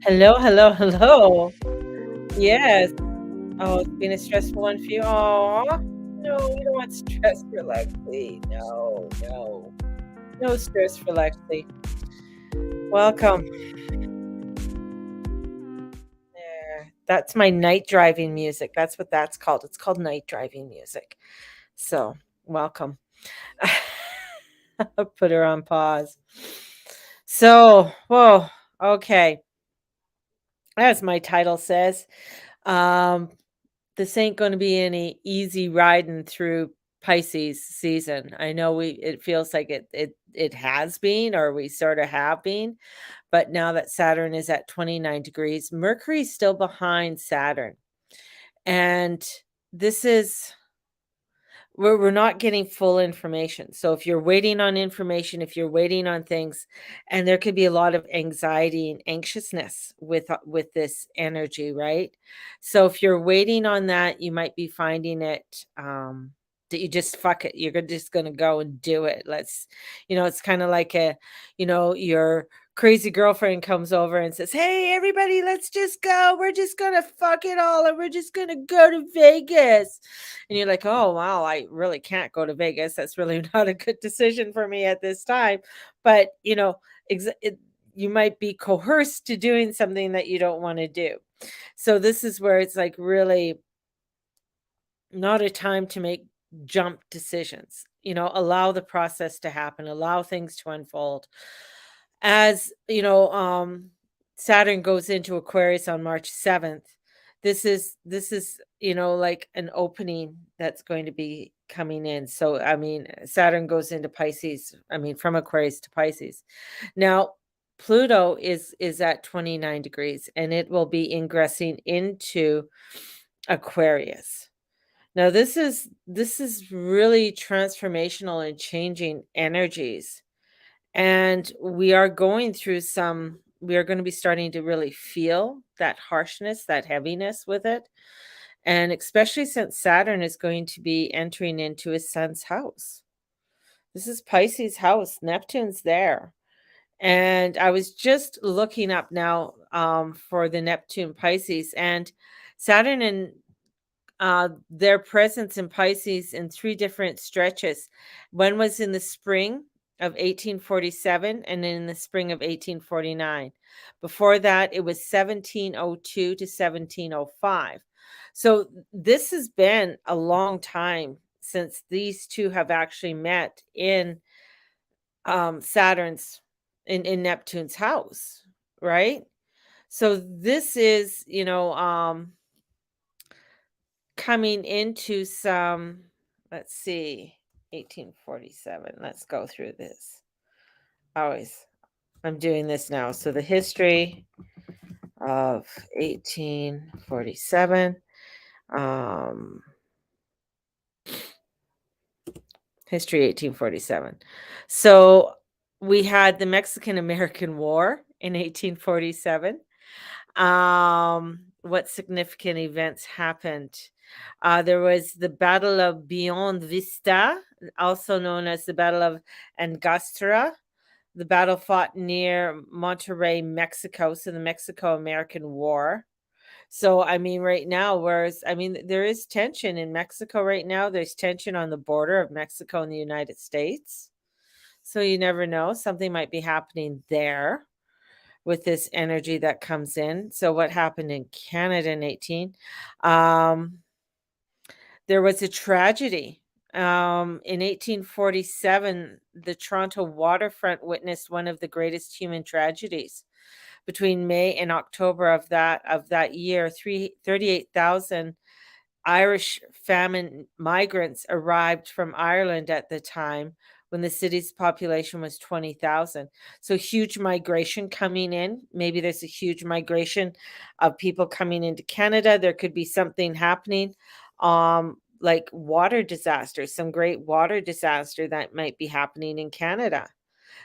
Hello, hello, hello. Yes. Oh, it's been a stressful one for you. Oh, no, we don't want stress for Lexi. No, no. No stress for Lexi. Welcome. There. That's my night driving music. That's what that's called. It's called night driving music. So, welcome. I'll put her on pause. So, whoa, okay. As my title says, um, this ain't gonna be any easy riding through Pisces season. I know it feels like it has been, or we sorta have been, but now that Saturn is at 29 degrees, Mercury's still behind Saturn. And this is we're not getting full information. So if you're waiting on information, if you're waiting on things, and there could be a lot of anxiety and anxiousness with this energy, right? So if you're waiting on that, you might be finding it that you just fuck it. Just gonna go and do it. It's kind of like your crazy girlfriend comes over and says, "Hey, everybody, let's just go. We're just gonna fuck it all, and we're just gonna go to Vegas." And you're like, "Oh, wow, I really can't go to Vegas. That's really not a good decision for me at this time." But, you might be coerced to doing something that you don't want to do. So this is where it's like really not a time to make jump decisions. Allow the process to happen, allow things to unfold. As Saturn goes into Aquarius on March 7th. This is like an opening that's going to be coming in. So I mean, Saturn goes into Pisces, I mean, from Aquarius to Pisces. Now, Pluto is at 29 degrees, and it will be ingressing into Aquarius. Now, this is really transformational and changing energies, and we are going to be starting to really feel that harshness, that heaviness with it. And especially since Saturn is going to be entering into his son's house. This is Pisces' house. Neptune's there. And I was just looking up now for the Neptune Pisces, and Saturn and their presence in Pisces in 3 different stretches. One was in the spring of 1847 and in the spring of 1849. Before that, it was 1702 to 1705. So this has been a long time since these 2 have actually met in Saturn's in Neptune's house, right? So this is, coming into some, let's see, 1847. Let's go through this. Always, I'm doing this now. So the history of 1847, um, history 1847. So we had the Mexican American War in 1847. What significant events happened? There was the Battle of Beyond Vista, also known as the Battle of Angostura. The battle fought near Monterrey, Mexico, so the Mexico-American War. So, I mean, right now, there is tension in Mexico right now. There's tension on the border of Mexico and the United States. So you never know. Something might be happening there with this energy that comes in. So what happened in Canada in 18? Um, there was a tragedy. In 1847, the Toronto waterfront witnessed one of the greatest human tragedies. Between May and October of that year, 38,000 Irish famine migrants arrived from Ireland at the time when the city's population was 20,000. So huge migration coming in. Maybe there's a huge migration of people coming into Canada. There could be something happening, like water disasters, some great water disaster that might be happening in Canada.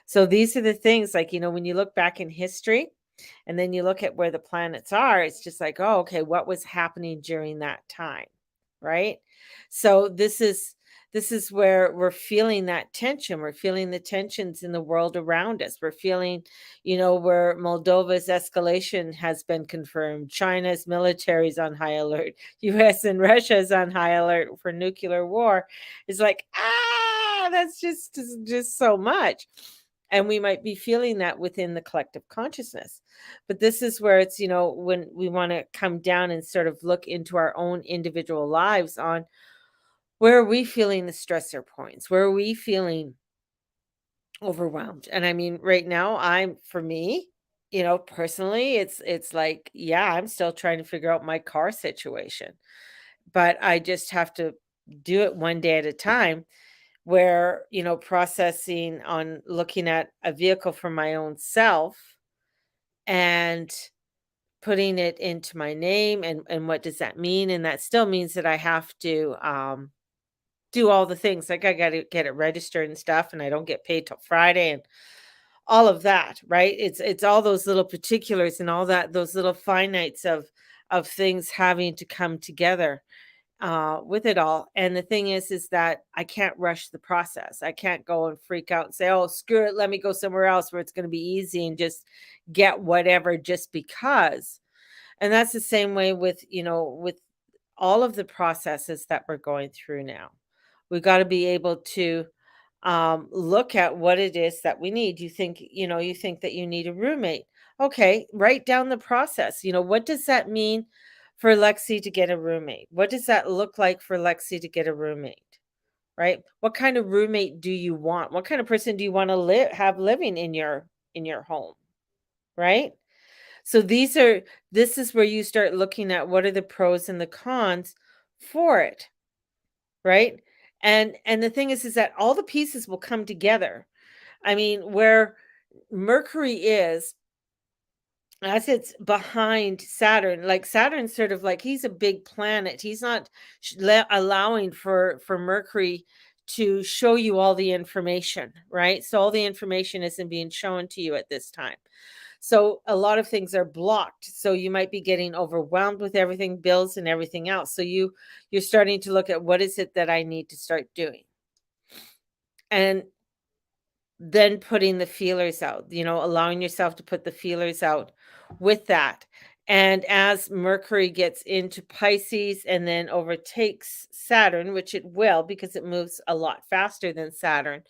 So these are the things, like, when you look back in history and then you look at where the planets are, it's just like, oh, okay, what was happening during that time? Right? So This is where we're feeling that tension. We're feeling the tensions in the world around us. We're feeling, where Moldova's escalation has been confirmed. China's military is on high alert. US and Russia is on high alert for nuclear war. It's like, that's just so much. And we might be feeling that within the collective consciousness. But this is where it's, when we want to come down and sort of look into our own individual lives on where are we feeling the stressor points? Where are we feeling overwhelmed? And I mean, right now, for me, personally, it's like, yeah, I'm still trying to figure out my car situation, but I just have to do it one day at a time where, processing on looking at a vehicle for my own self and putting it into my name and what does that mean? And that still means that I have to do all the things, like, I gotta get it registered and stuff, and I don't get paid till Friday and all of that, right? It's all those little particulars and all that those little finites of things having to come together, with it all, and the thing is that I can't rush the process. I can't go and freak out and say, "Oh, screw it, let me go somewhere else where it's gonna be easy and just get whatever just because." And that's the same way with all of the processes that we're going through now. We got to be able to look at what it is that we need. You think that you need a roommate. Okay, write down the process. What does that mean for Lexi to get a roommate? What does that look like for Lexi to get a roommate? Right? What kind of roommate do you want? What kind of person do you want to have living in your home? Right? So this is where you start looking at what are the pros and the cons for it, right? And the thing is that all the pieces will come together. I mean, where Mercury is, as it's behind Saturn, like Saturn's sort of like he's a big planet. He's not allowing for Mercury to show you all the information, right? So all the information isn't being shown to you at this time. So a lot of things are blocked. So you might be getting overwhelmed with everything, bills and everything else. So you're starting to look at what is it that I need to start doing. And then putting the feelers out, allowing yourself to put the feelers out with that. And as Mercury gets into Pisces and then overtakes Saturn, which it will because it moves a lot faster than Saturn,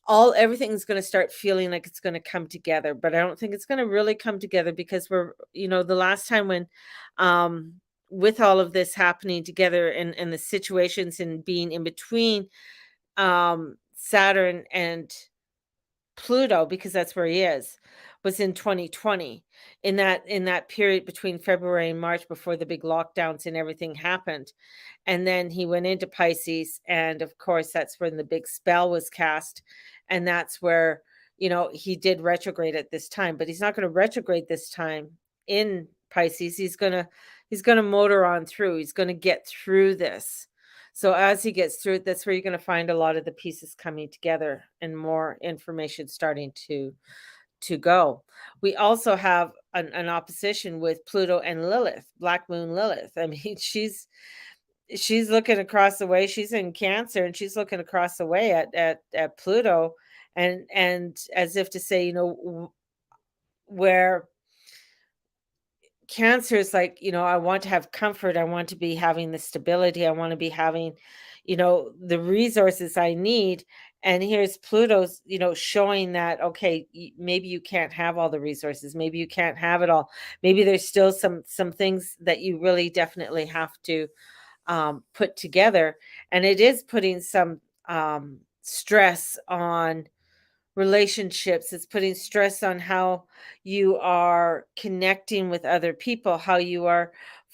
everything's going to start feeling like it's going to come together, but I don't think it's going to really come together because the last time when um with all of this happening together and the situations and being in between Saturn and Pluto, because that's where he is, was in 2020. In that period between February and March before the big lockdowns and everything happened. And then he went into Pisces, and of course, that's when the big spell was cast. And that's where, he did retrograde at this time, but he's not going to retrograde this time in Pisces. He's gonna motor on through. He's gonna get through this. So as he gets through it, that's where you're going to find a lot of the pieces coming together and more information starting to go. We also have an opposition with Pluto and Lilith, Black Moon Lilith. I mean, she's looking across the way. She's in Cancer, and she's looking across the way at Pluto, and as if to say, where Cancer is like, I want to have comfort. I want to be having the stability. I want to be having, the resources I need. And here's Pluto's, showing that, okay, maybe you can't have all the resources. Maybe you can't have it all. Maybe there's still some things that you really definitely have to put together. And it is putting some stress on relationships. It's putting stress on how you are connecting with other people, how you are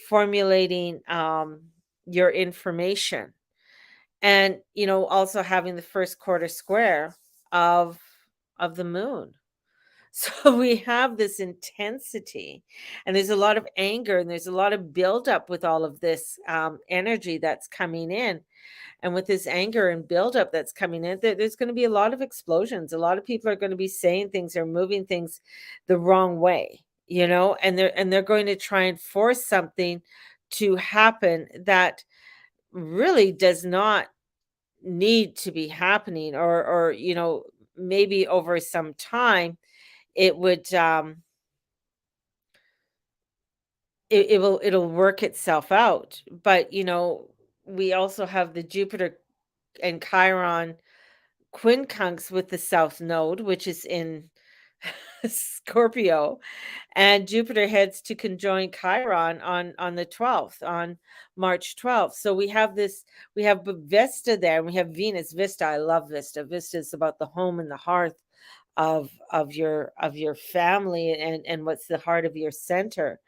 formulating your information, and also having the first quarter square of of the moon. So we have this intensity, and there's a lot of anger, and there's a lot of buildup with all of this energy that's coming in. And with this anger and buildup that's coming in, there's going to be a lot of explosions. A lot of people are going to be saying things or moving things the wrong way, and they're going to try and force something to happen that really does not need to be happening, or maybe over some time it would it'll work itself out. But we also have the Jupiter and Chiron quincunx with the south node, which is in Scorpio, and Jupiter heads to conjoin Chiron on the 12th, on March 12th. So we have Vesta there, and we have Venus. Vista, I love Vista. Vista is about the home and the hearth of your family, and what's the heart of your center.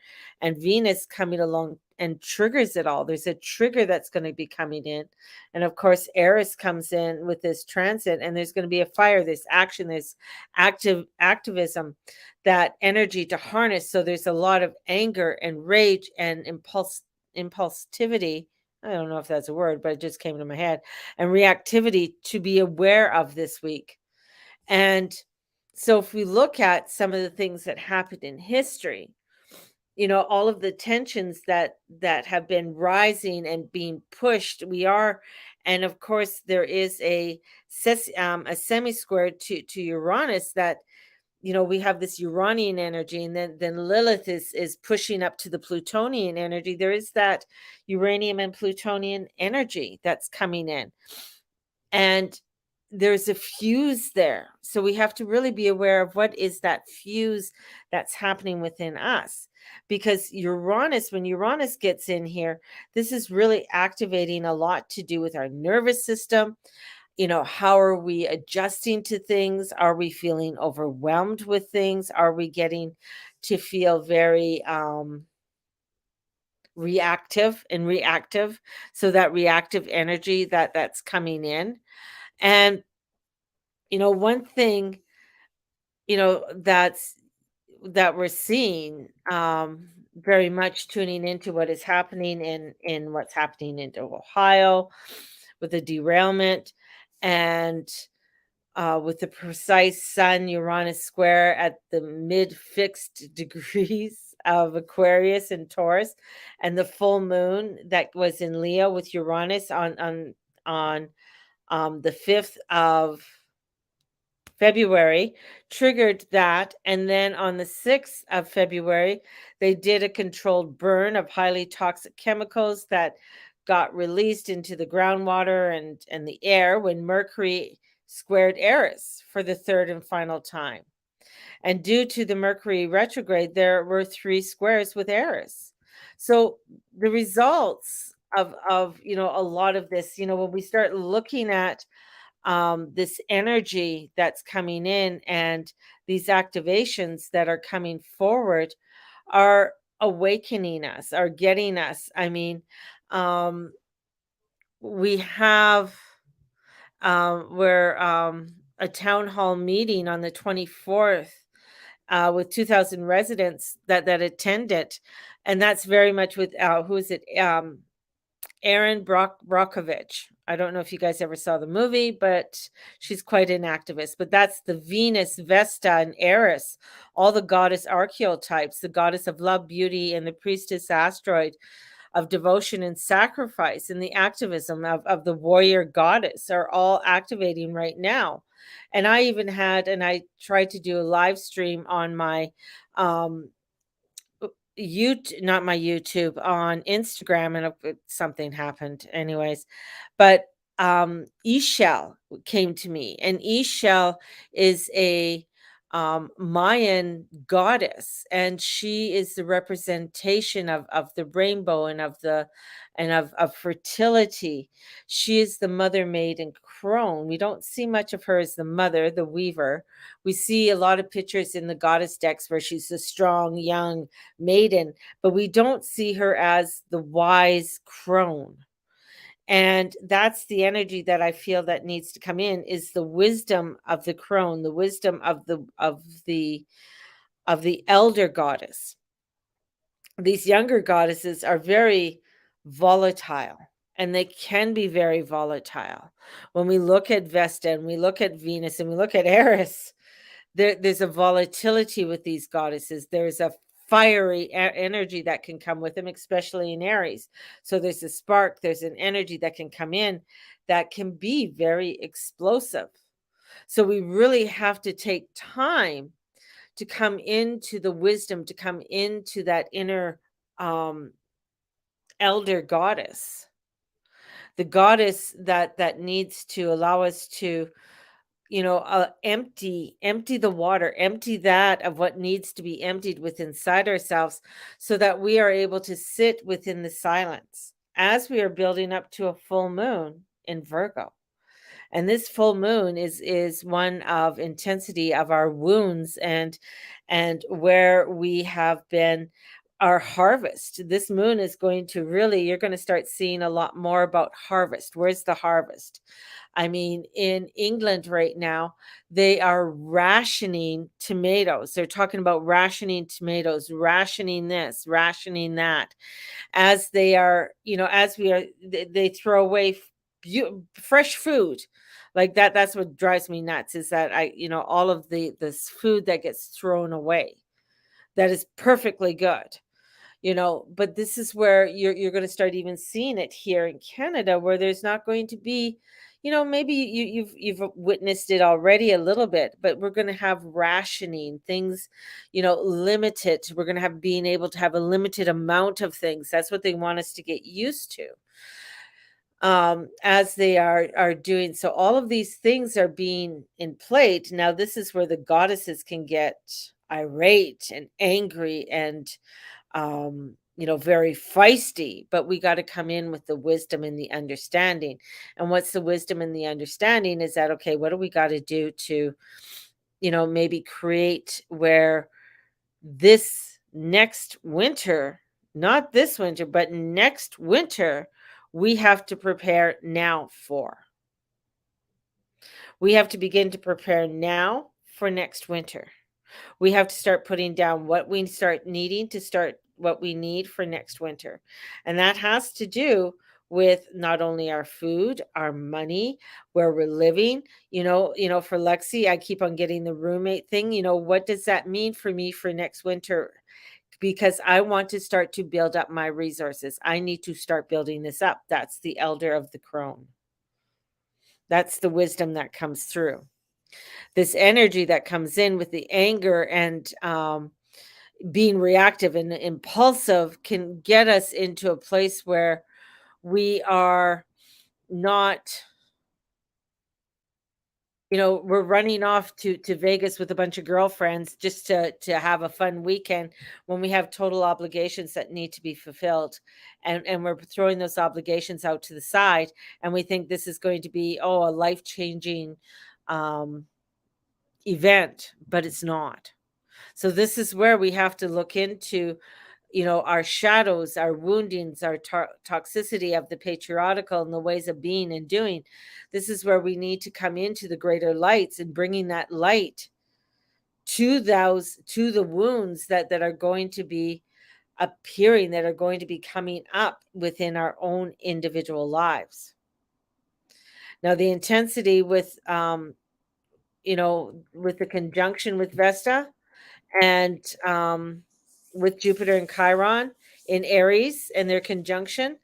And Venus coming along and triggers it all. There's a trigger that's going to be coming in. And of course, Eris comes in with this transit, and there's going to be a fire, there's action, there's activism, that energy to harness. So there's a lot of anger and rage and impulsivity. I don't know if that's a word, but it just came to my head. And reactivity to be aware of this week. And so if we look at some of the things that happened in history, all of the tensions that have been rising and being pushed, and of course there is a semi square to Uranus, that we have this Uranian energy, and then Lilith is pushing up to the Plutonian energy. There is that uranium and Plutonian energy that's coming in, and there's a fuse there. So we have to really be aware of what is that fuse that's happening within us. Because when Uranus gets in here, this is really activating a lot to do with our nervous system. How are we adjusting to things? Are we feeling overwhelmed with things? Are we getting to feel very reactive? So that reactive energy that's coming in. And one thing, that we're seeing, very much tuning into what is happening in what's happening into Ohio with the derailment, and with the precise Sun Uranus square at the mid fixed degrees of Aquarius and Taurus, and the full moon that was in Leo with Uranus on the 5th of February, triggered that. And then on the 6th of February, they did a controlled burn of highly toxic chemicals that got released into the groundwater and the air when Mercury squared Eris for the third and final time. And due to the Mercury retrograde, there were 3 squares with Eris. So the results of a lot of this, when we start looking at this energy that's coming in, and these activations that are coming forward, are awakening us, are getting us. I mean, we have where a town hall meeting on the 24th, with 2,000 residents that attended, and that's very much with who is it? Erin Brockovich. I don't know if you guys ever saw the movie, but she's quite an activist. But that's the Venus, Vesta, and Eris, all the goddess archetypes, the goddess of love, beauty, and the priestess asteroid of devotion and sacrifice, and the activism of the warrior goddess are all activating right now. And I tried to do a live stream on my um not my YouTube, on Instagram, and something happened anyways. But Eshel came to me, and Eshel is a Mayan goddess, and she is the representation of the rainbow, and of fertility. She is the mother maiden crone. We don't see much of her as the mother, the weaver. We see a lot of pictures in the goddess decks where she's a strong young maiden, but we don't see her as the wise crone. And that's the energy that I feel that needs to come in, is the wisdom of the crone, the wisdom of the elder goddess. These younger goddesses are very volatile, and they can be very volatile. When we look at Vesta, and we look at Venus, and we look at Eris, there's a volatility with these goddesses. There's a fiery energy that can come with them, especially in Aries. So there's a spark, there's an energy that can come in that can be very explosive. So we really have to take time to come into the wisdom, to come into that inner um, elder goddess, the goddess that needs to allow us to, empty the water, empty that of what needs to be emptied within inside ourselves, so that we are able to sit within the silence as we are building up to a full moon in Virgo. And this full moon is one of intensity of our wounds, and where we have been our harvest. This moon is going to really, you're going to start seeing a lot more about harvest. Where's the harvest? I mean, in England right now, they are rationing tomatoes. They're talking about rationing tomatoes, rationing this, rationing that, as they are, as we are, they throw away fresh food like that. That's what drives me nuts, is that all of this food that gets thrown away, that is perfectly good, but this is where you're going to start even seeing it here in Canada, where there's not going to be, maybe you've witnessed it already a little bit, but we're going to have rationing things, limited. We're going to have being able to have a limited amount of things. That's what they want us to get used to, as they are doing. So all of these things are being in plate. Now this is where the goddesses can get irate and angry and very feisty, but we got to come in with the wisdom and the understanding. And what's the wisdom and the understanding is that, okay, what do we got to do to, maybe create where this next winter, not this winter, but next winter, we have to prepare now for. We have to begin to prepare now for next winter. We have to start putting down what we start needing to start what we need for next winter. And that has to do with not only our food, our money, where we're living, for Lexi, I keep on getting the roommate thing. What does that mean for me for next winter? Because I want to start to build up my resources. I need to start building this up. That's the elder of the crone. That's the wisdom that comes through. This energy that comes in with the anger and being reactive and impulsive can get us into a place where we are not, we're running off to Vegas with a bunch of girlfriends just to have a fun weekend, when we have total obligations that need to be fulfilled, and we're throwing those obligations out to the side, and we think this is going to be, a life-changing um event, but it's not. So this is where we have to look into, our shadows, our woundings, our toxicity of the patriarchal and the ways of being and doing. This is where we need to come into the greater lights and bringing that light to the wounds that are going to be appearing, that are going to be coming up within our own individual lives. Now the intensity with the conjunction with Vesta, and with Jupiter and Chiron in Aries and their conjunction.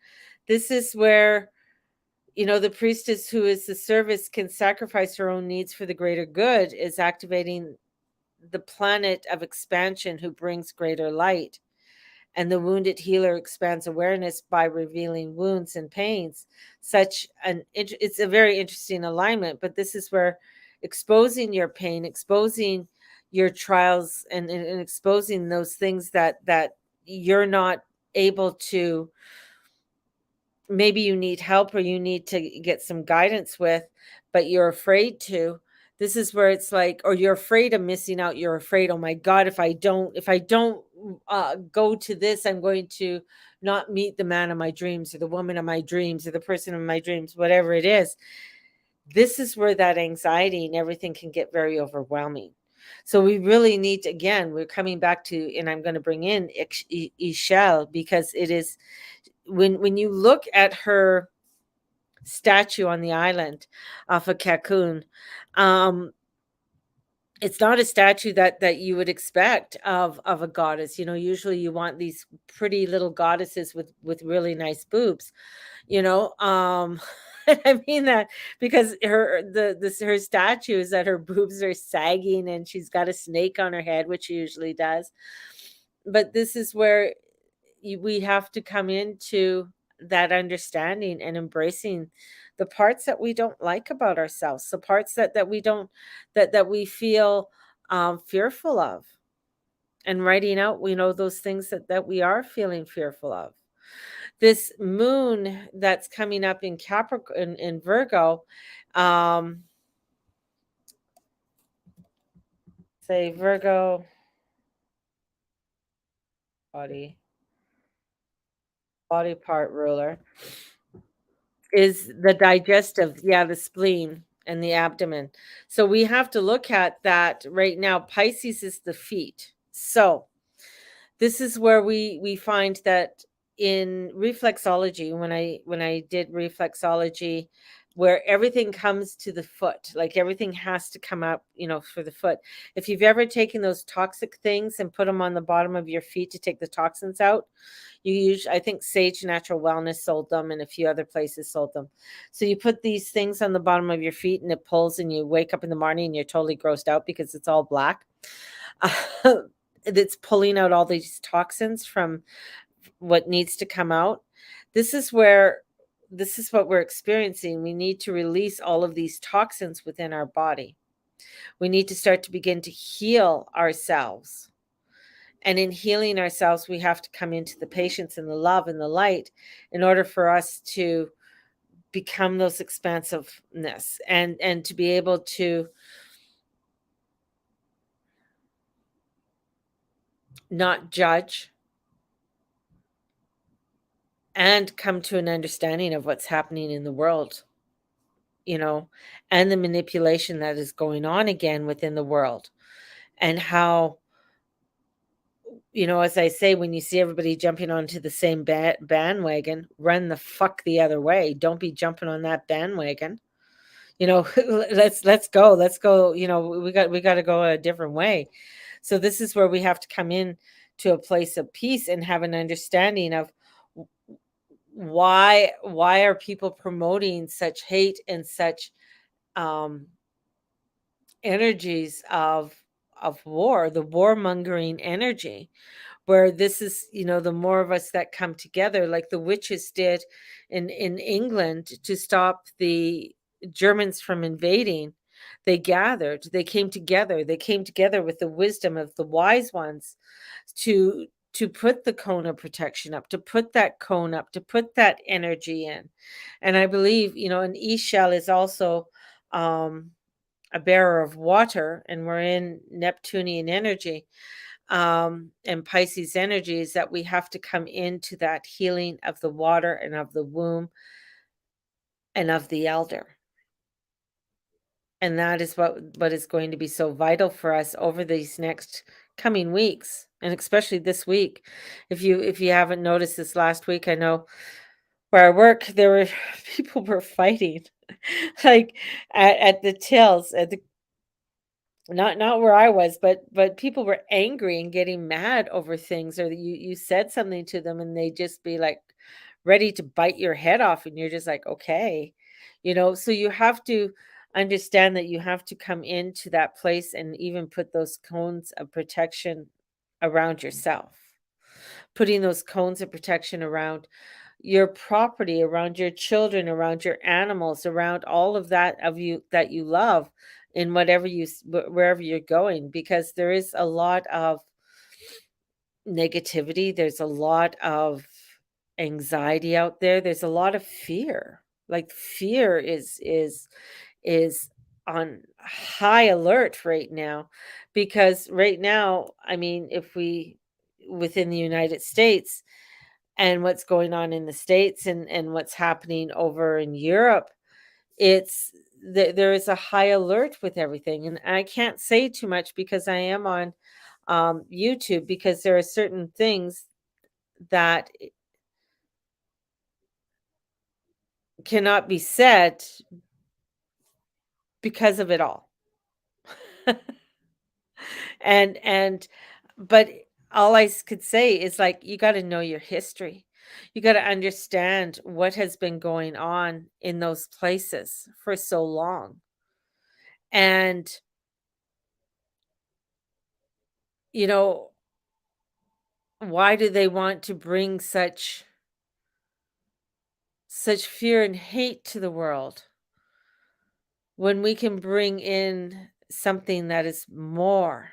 This is where, the priestess, who is the service, can sacrifice her own needs for the greater good, is activating the planet of expansion who brings greater light. And the wounded healer expands awareness by revealing wounds and pains. It's a very interesting alignment, but this is where exposing your pain, exposing your trials, and exposing those things that you're not able to, maybe you need help or you need to get some guidance with, but you're afraid to. This is where it's like, or you're afraid of missing out. You're afraid, oh my God, if I don't go to this, I'm going to not meet the man of my dreams, or the woman of my dreams, or the person of my dreams, whatever it is. This is where that anxiety and everything can get very overwhelming. So we really need to, again, we're coming back to, and I'm going to bring in Ishel, because it is, when you look at her statue on the island off of Cancun, um, it's not a statue that you would expect of a goddess. Usually you want these pretty little goddesses with really nice boobs, you know. I mean that because her statue is that her boobs are sagging and she's got a snake on her head, which she usually does. But this is where we have to come into that understanding and embracing the parts that we don't like about ourselves, the parts that we don't that we feel fearful of, and writing out, those things that we are feeling fearful of. This moon that's coming up in Capricorn in Virgo, um, say Virgo body body part ruler is the digestive, yeah, the spleen and the abdomen. So we have to look at that right now. Pisces is the feet. So this is where we find that in reflexology, when I did reflexology, where everything comes to the foot, like everything has to come up, for the foot. If you've ever taken those toxic things and put them on the bottom of your feet to take the toxins out, I think Sage Natural Wellness sold them and a few other places sold them. So you put these things on the bottom of your feet and it pulls, and you wake up in the morning and you're totally grossed out because it's all black. That's pulling out all these toxins from what needs to come out. This is where this is what we're experiencing. We need to release all of these toxins within our body. We need to start to begin to heal ourselves. And in healing ourselves, we have to come into the patience and the love and the light in order for us to become those expansiveness and to be able to not judge and come to an understanding of what's happening in the world, you know, and the manipulation that is going on again within the world. And how, as I say, when you see everybody jumping onto the same bandwagon, run the fuck the other way. Don't be jumping on that bandwagon. Let's go. We got to go a different way. So this is where we have to come in to a place of peace and have an understanding of why are people promoting such hate and such um energies of war, the warmongering energy, where this is, the more of us that come together, like the witches did in England to stop the Germans from invading. They came together with the wisdom of the wise ones to put the cone of protection up, to put that cone up, to put that energy in. And I believe, an e-shell is also um a bearer of water, and we're in Neptunian energy, and Pisces energy, is that we have to come into that healing of the water and of the womb and of the elder. And that is what is going to be so vital for us over these next coming weeks, and especially this week. If you haven't noticed, this last week, I know where I work, there were people were fighting, like at the tills, at the not where I was, but people were angry and getting mad over things, or that you said something to them and they just be like ready to bite your head off, and you're just like, "Okay." So you have to understand that you have to come into that place and even put those cones of protection around yourself. Putting those cones of protection around your property, around your children, around your animals, around all of that of you that you love, in whatever wherever you're going, because there is a lot of negativity, there's a lot of anxiety out there, there's a lot of fear. Like, fear is on high alert right now, because right now, I mean, if we within the United States, and what's going on in the States, and what's happening over in Europe, it's there is a high alert with everything. And I can't say too much because I am on YouTube, because there are certain things that cannot be said because of it all. And but all could say is, like, you got to know your history. You got to understand what has been going on in those places for so long. And, you know, why do they want to bring such fear and hate to the world when we can bring in something that is more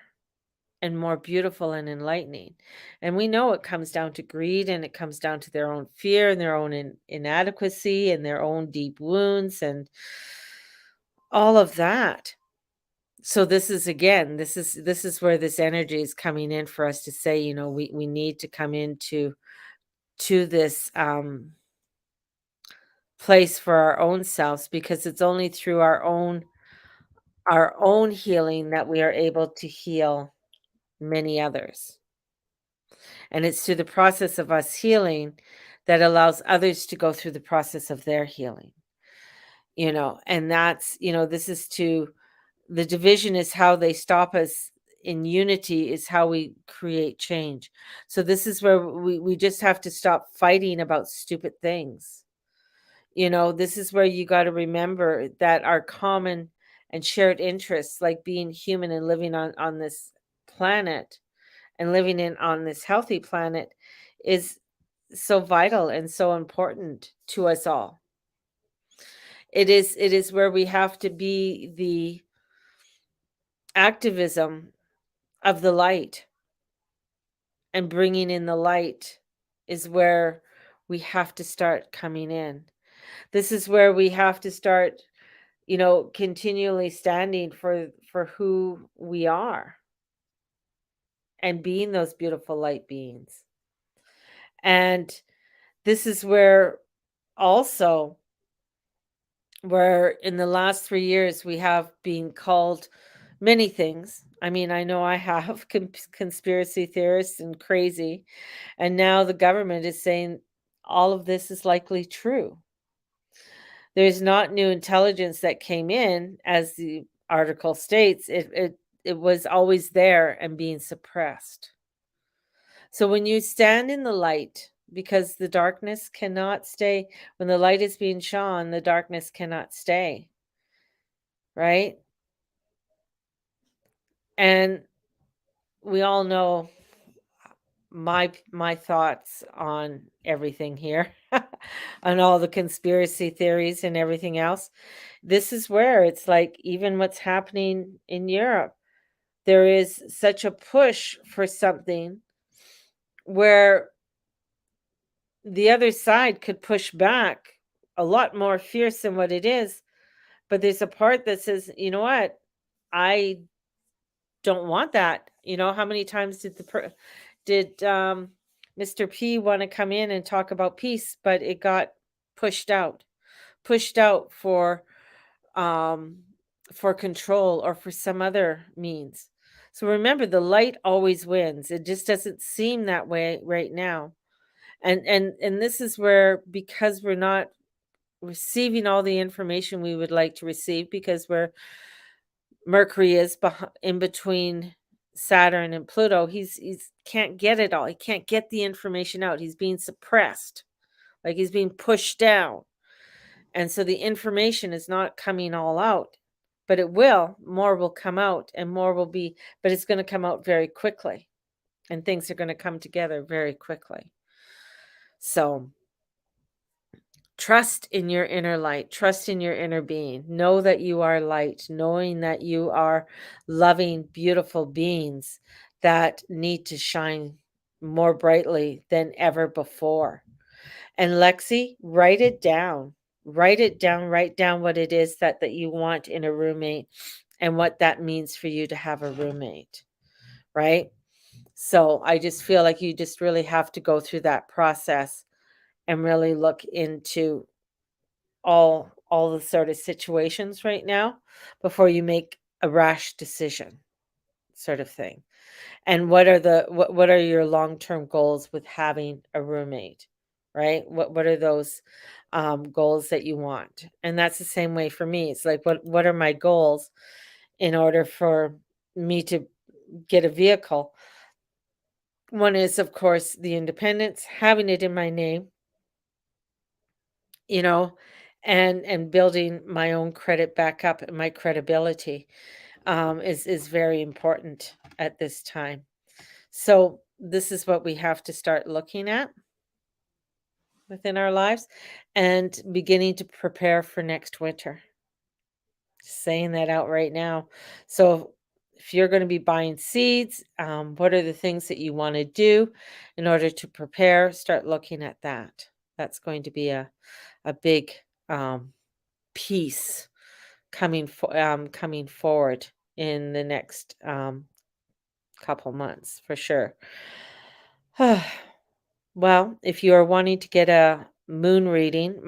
and more beautiful and enlightening? And we know it comes down to greed, and it comes down to their own fear and their own inadequacy and their own deep wounds and all of that. So this is again, this is where this energy is coming in for us to say, we need to come into to this place for our own selves, because it's only through our own healing that we are able to heal many others. And it's through the process of us healing that allows others to go through the process of their healing. And this is to the division is how they stop us. In unity is how we create change. So this is where we just have to stop fighting about stupid things. This is where you got to remember that our common and shared interests, like being human and living on this planet and living in on this healthy planet, is so vital and so important to us all. It is where we have to be the activism of the light, and bringing in the light is where we have to start coming in. This is where we have to start, continually standing for who we are and being those beautiful light beings. And this is where also where in the last 3 years we have been called many things. I mean, I know I have conspiracy theorists and crazy, and now the government is saying all of this is likely true. There's not new intelligence that came in, as the article states. It was always there and being suppressed. So when you stand in the light, because the darkness cannot stay, when the light is being shone, the darkness cannot stay, right? And we all know my thoughts on everything here, on all the conspiracy theories and everything else. This is where it's like, even what's happening in Europe, there is such a push for something where the other side could push back a lot more fierce than what it is. But there's a part that says, you know what? I don't want that. How many times did Mr. P want to come in and talk about peace, but it got pushed out, pushed out um for control or for some other means. So remember, the light always wins. It just doesn't seem that way right now. And this is where, because we're not receiving all the information we would like to receive, because Mercury is in between Saturn and Pluto. He's can't get it all. He can't get the information out. He's being suppressed, like he's being pushed down. And so the information is not coming all out, but it will. More will come out, and more will be, but it's going to come out very quickly, and things are going to come together very quickly. So trust in your inner light, trust in your inner being. Know that you are light, knowing that you are loving, beautiful beings that need to shine more brightly than ever before. And Lexi, write it down. Write it down, write down what it is that you want in a roommate, and what that means for you to have a roommate, right? So I just feel like you just really have to go through that process and really look into all the sort of situations right now before you make a rash decision, sort of thing. And what are your long-term goals with having a roommate, right? What are those goals that you want? And that's the same way for me. It's like, what are my goals in order for me to get a vehicle? One is, of course, the independence, having it in my name, you know, and building my own credit back up and my credibility is very important at this time. So this is what we have to start looking at within our lives and beginning to prepare for next winter. Saying that out right now. So if you're going to be buying seeds, what are the things that you want to do in order to prepare? Start looking at that. That's going to be a big um, piece coming forward in the next couple months for sure. Well, if you are wanting to get a moon reading,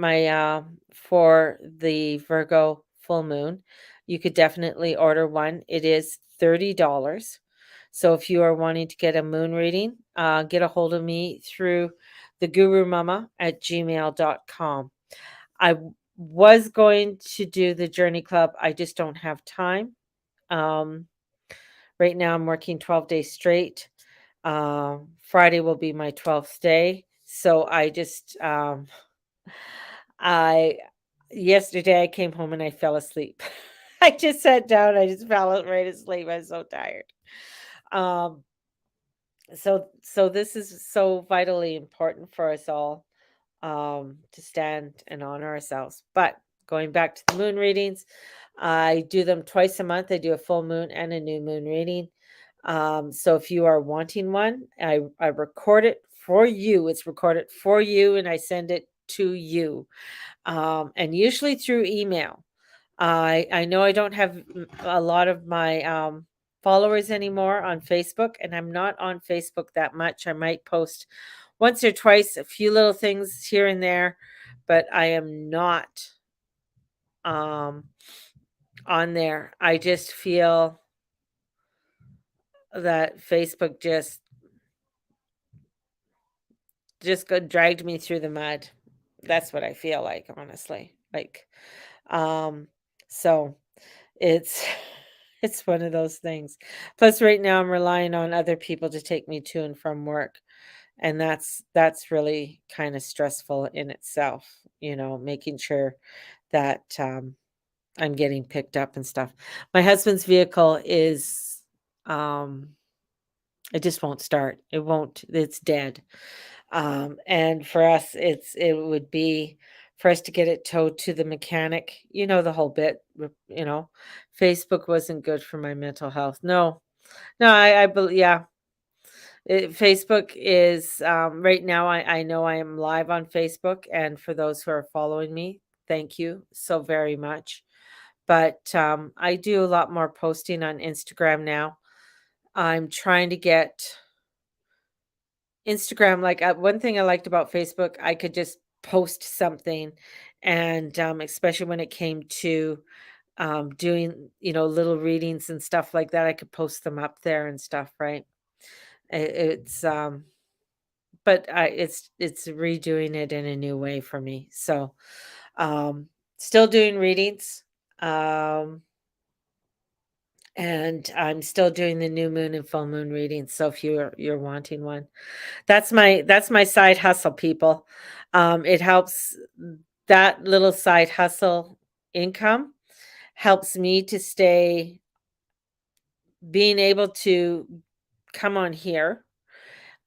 for the Virgo full moon, you could definitely order one. It is $30. So if you are wanting to get a moon reading, get a hold of me through the guru mama at gmail.com. Was going to do the journey club. I just don't have time. Um, right now I'm working 12 days straight. Friday will be my 12th day. So I yesterday I came home and I fell asleep. I just sat down, I just fell right asleep. I was so tired. Um, so this is so vitally important for us all to stand and honor ourselves. But going back to the moon readings, I do them twice a month. I do a full moon and a new moon reading. So if you are wanting one, I record it for you. It's recorded for you, and I send it to you, and usually through email. I know I don't have a lot of my followers anymore on Facebook, and I'm not on Facebook that much. I might post once or twice, a few little things here and there, but I am not um, on there. I just feel that Facebook just dragged me through the mud. That's what I feel like, honestly. Like, um, so it's it's one of those things. Plus, right now I'm relying on other people to take me to and from work, and that's really kind of stressful in itself. Making sure that I'm getting picked up and stuff. My husband's vehicle is um, it just won't start. It won't. It's dead. And for us, it would be for us to get it towed to the mechanic, the whole bit. Facebook wasn't good for my mental health. No, no, I believe, yeah. Facebook is right now. I know I am live on Facebook, and for those who are following me, thank you so very much. But I do a lot more posting on Instagram now. I'm trying to get Instagram, like, one thing I liked about Facebook, I could just post something, and, especially when it came to, doing, little readings and stuff like that, I could post them up there and stuff, right? It's, but it's redoing it in a new way for me, so, still doing readings, um, and I'm still doing the new moon and full moon readings, so if you're wanting one. That's my side hustle, people. It helps that little side hustle income helps me to stay being able to come on here.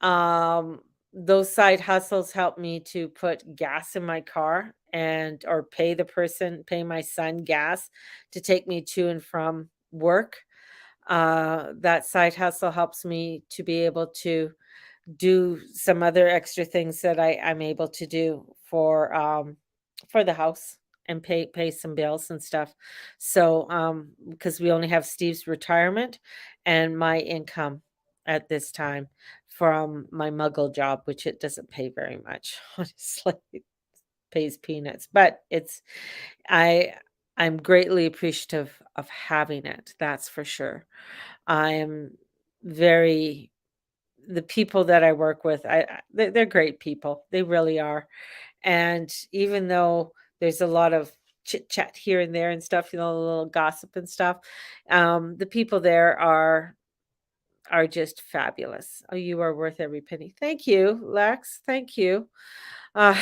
Um, those side hustles help me to put gas in my car and or pay my son gas to take me to and from work. That side hustle helps me to be able to do some other extra things that I'm able to do for the house and pay some bills and stuff. So because we only have Steve's retirement and my income at this time from my muggle job, which it doesn't pay very much, honestly. It pays peanuts. But I I'm greatly appreciative of having it, that's for sure. I am very the people that I work with, they're great people. They really are. And even though there's a lot of chit chat here and there and stuff, a little gossip and stuff, the people there are are just fabulous. Oh, you are worth every penny. Thank you, Lex. Thank you. Uh,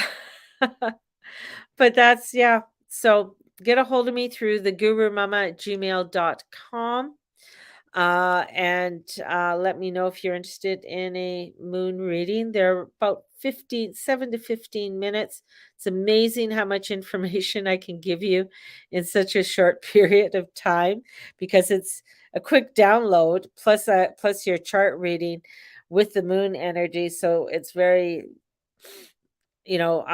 but that's, yeah. So get a hold of me through thegurumama@gmail.com. And let me know if you're interested in a moon reading. They're about 7 to 15 minutes. It's amazing how much information I can give you in such a short period of time because it's a quick download plus your chart reading with the moon energy. So it's very, you know,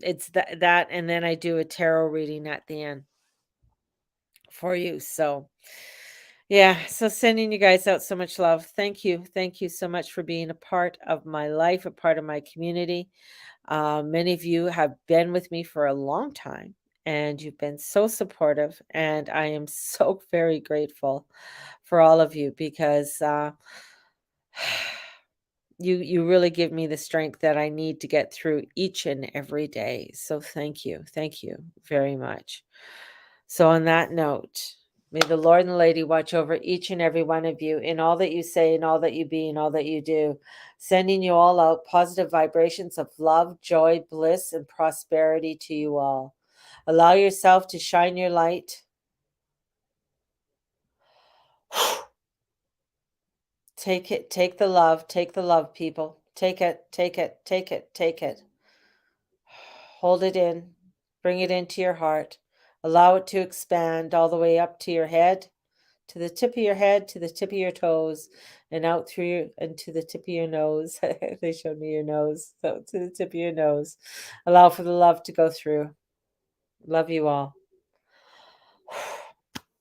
it's that, and then I do a tarot reading at the end for you. So yeah, so sending you guys out so much love. Thank you. Thank you so much for being a part of my life, a part of my community. Many of you have been with me for a long time and you've been so supportive. And I am so very grateful for all of you because you really give me the strength that I need to get through each and every day. So thank you. Thank you very much. So, on that note, may the Lord and the Lady watch over each and every one of you in all that you say, in all that you be, in all that you do, sending you all out positive vibrations of love, joy, bliss, and prosperity to you all. Allow yourself to shine your light. Take the love, people. Take it, take it, take it, take it. Hold it in, bring it into your heart. Allow it to expand all the way up to your head, to the tip of your head, to the tip of your toes, and out through your and to the tip of your nose. They showed me your nose. So to the tip of your nose. Allow for the love to go through. Love you all.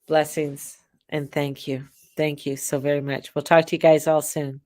Blessings and thank you. Thank you so very much. We'll talk to you guys all soon.